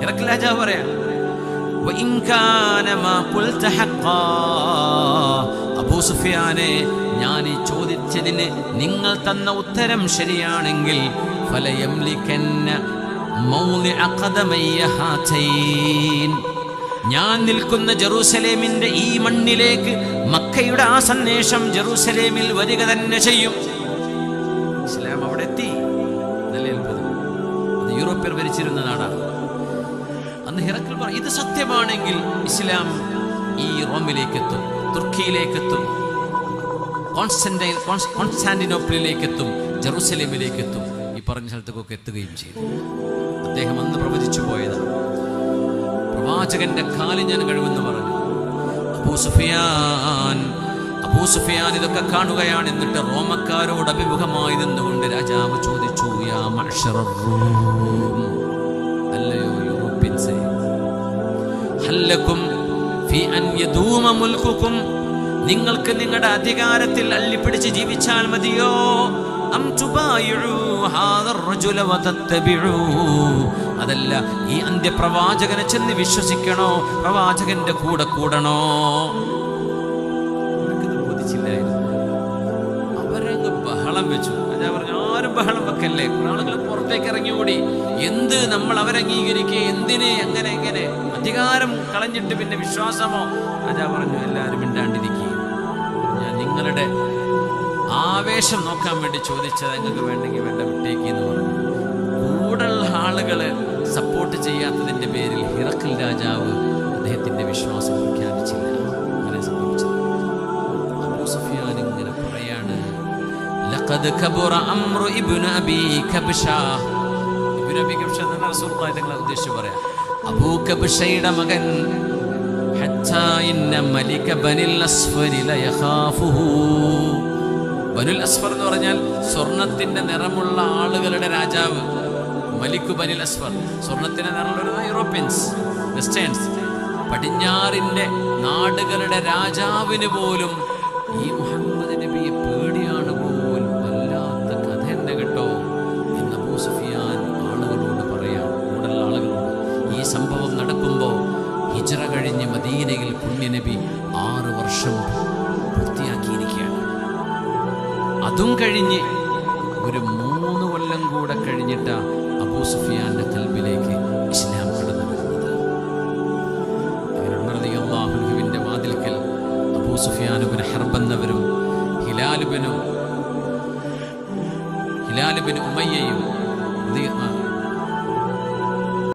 ഹിറക്കിൽ രാജാവ് പറയാം, അബൂ സുഫിയാനെ, ഞാൻ ഈ ചോദിച്ചതിന് നിങ്ങൾ തന്ന ഉത്തരം ശരിയാണെങ്കിൽ ഞാൻ നിൽക്കുന്ന ജെറൂസലേമിന്റെ ഈ മണ്ണിലേക്ക് മക്കയുടെ ആ സന്ദേശം ജെറൂസലേമിൽ വരിക തന്നെ ചെയ്യും. ഇസ്ലാം അവിടെ എത്തി. നല്ല അത്ഭുതം. അത് യൂറോപ്യർ ഭരിച്ചിരുന്ന നാടാണ്. അന്ന് ഹിറക്കിൽ പറഞ്ഞു, ഇത് സത്യമാണെങ്കിൽ ഇസ്ലാം ഈ റോമിലേക്കെത്തും, തുർക്കിയിലേക്കെത്തും, കോൺസ്റ്റാന്റിനോപ്പിളിലേക്കെത്തും, ജെറൂസലേമിലേക്കെത്തും, ഈ പറഞ്ഞ സ്ഥലത്തേക്കൊക്കെ എത്തുകയും ചെയ്തു. അദ്ദേഹം അന്ന് പ്രവചിച്ചു പോയതാണ്. പ്രവാചകന്റെ കാല് ഞാൻ കഴിവെന്ന് പറഞ്ഞു. അബൂ സുഫിയാൻ ഇതൊക്കെ കാണുകയാണ്. എന്നിട്ട് റോമക്കാരോട് അഭിമുഖമായി നിന്നുകൊണ്ട് രാജാവ് ചോദിച്ചു, യാ മഅ്ശറർ റൂം, അല്ലയോ യൂറോപ്യൻസേ, ഹല്ലകും ഫീ അൻ യദൂമ മുൽകുകും, നിങ്ങൾക്ക് നിങ്ങളുടെ അധികാരത്തിൽ അള്ളിപ്പിടിച്ച് ജീവിച്ചാൽ മതിയോ? അം തുബായിഉ ഹാദർ റജുല വതത്തബിഉ, അതല്ല ഈ അന്ത്യപ്രവാചകനെ ചെന്ന് വിശ്വസിക്കണോ, പ്രവാചകന്റെ കൂടെ കൂടണോ? അവർക്കത് ബോധിച്ചില്ലായിരുന്നു. അവരങ്ങ് ബഹളം വെച്ചു. ഞാൻ പറഞ്ഞു, ആരും ബഹളം വെക്കല്ലേ. ആളുകൾ പുറത്തേക്ക് ഇറങ്ങി ഓടി. എന്ത് നമ്മൾ അവരംഗീകരിക്കുക, എന്തിനെ, അങ്ങനെ എങ്ങനെ, അധികാരം കളഞ്ഞിട്ട് പിന്നെ വിശ്വാസമോ? രാജാ പറഞ്ഞു, എല്ലാവരും മിണ്ടാണ്ടിരിക്കുക. ഞാൻ നിങ്ങളുടെ ആവേശം നോക്കാൻ വേണ്ടി ചോദിച്ചത്, നിങ്ങൾക്ക് വേണ്ടെങ്കിൽ വേണ്ട, വിട്ടേക്ക് എന്ന് പറഞ്ഞു. കൂടുതൽ ആളുകള് സപ്പോർട്ട് ചെയ്യാത്തതിന്റെ പേരിൽ ഹിറക്കിൽ രാജാവ് അദ്ദേഹത്തിന്റെ വിശ്വാസം പ്രഖ്യാപിച്ചില്ല. അങ്ങനെ സംഭവിച്ചത്. അബൂ സുഫിയാൻ ഇങ്ങനെ പറയാണ്, ലഖദ് കബറ അംറു ഇബ്നു അബീ കബ്ഷ. ഇബ്നു അബീ കബ്ഷ എന്ന റസൂലുള്ളാഹി തങ്ങളെ ഉദ്ദേശിച്ച് പറയാം. അബൂ കബ്ഷയുടെ മകൻ, ഹത്താ ഇന്ന മലിക ബനിൽ അസ്ഫരി ലയഖാഫുഹു. ബനുൽ അസ്ഫർ എന്ന് പറഞ്ഞാൽ സ്വർണത്തിന്റെ നിറമുള്ള ആളുകളുടെ രാജാവ്. മലിക് ബനിൽ അസ്ഫർ, സ്വർണത്തിന്റെ നിറമുള്ള യൂറോപ്യൻസ്, വെസ്റ്റേൺസ്, പടിഞ്ഞാറിന്റെ നാടുകളുടെ രാജാവിന് പോലും ഈ മുഹമ്മദ് നബിയെ പേടിയാണ് പോലും. വല്ലാത്ത കഥ തന്നെ കേട്ടോ എന്ന് അബൂ സുഫിയാൻ ആളുകളോട് പറയാം, കൂടുതൽ ആളുകളോട്. ഈ സംഭവം നടക്കുമ്പോൾ ഹിജ്റ കഴിഞ്ഞ് മദീനയിൽ പുണ്യനബി 6 വർഷം പൂർത്തിയാക്കിയിരിക്കുകയാണ്. അതും കഴിഞ്ഞ് ഒരു 3 കൊല്ലം കൂടെ കഴിഞ്ഞിട്ടാ അബൂ സുഫിയാന്റെ കൽബിലേക്ക് ഇസ്ലാം കടന്നു വരുന്നത്. റളിയല്ലാഹുവിന്റെ വാതിൽക്കൽ അബൂ സുഫിയാൻ ഇബ്നു ഹർബ് എന്നവരും ഹിലാൽ ഇബ്നു ഉമയ്യയും